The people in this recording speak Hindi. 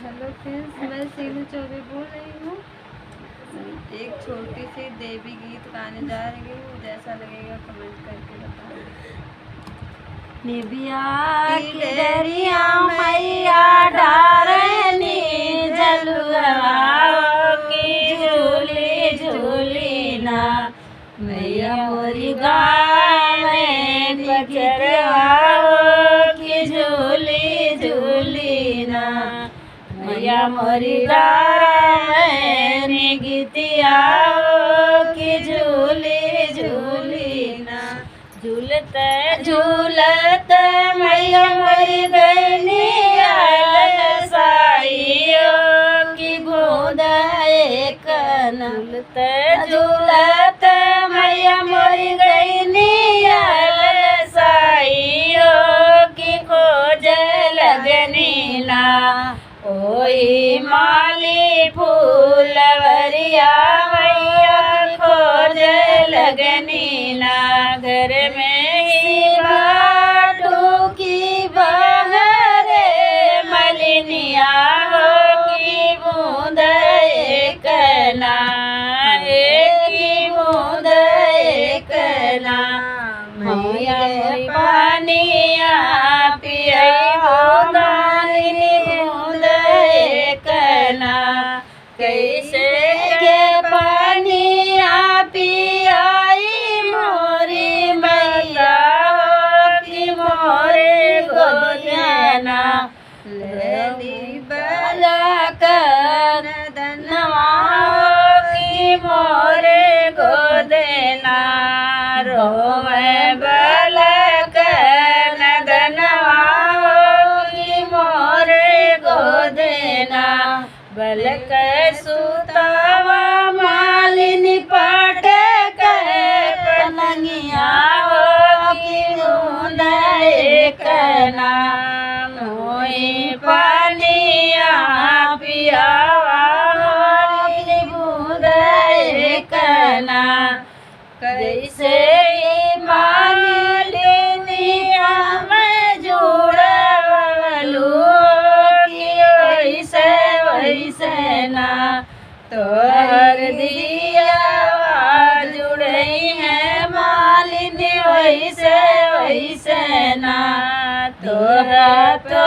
हेलो फ्रेंड्स, मैं सीनू चौबे बोल रही हूँ। एक छोटी सी देवी गीत गाने जा रही हूँ। जैसा लगेगा कमेंट करके बताओ। निबिया की डरिया मैया डारनी झलुआ की झूली झूली ना मैया मोरी गाँव में पचरवा की झूली झूली ना मैया मोरी गाँव में गीतिया की झूली झूली ना झूलत झूलत मैया मोरी गईनी साइयो की बूंद एक झूलत झूलत मैया मोरी गईनी साइयो की खोज लगनी ना ओई माली फूलवरिया मैया खोज लगनी ना घर में ही बाटू की बहरे मलिनिया हो की बूंद एक ना की बूंद एक ना मैया पानिया पिया बूंद एक ना कैसे के पानिया पियाई मोरी मैया की मोरे गोदियाना लेली बलक नदनवा की मोरे गोदेना रोवे बलक नदनवा की मोरे गोदेना बलक सुतावा मालिनी पाट पलंगिया की बूंद एक ना मोई पानिया पियावा की बूंद एक ना कैसे मालिनिया में जुड़लू की वैसे वैसे ना तोहर दिया जुड़े हैं मालिनी वैसे वैसे ना तोहरा तो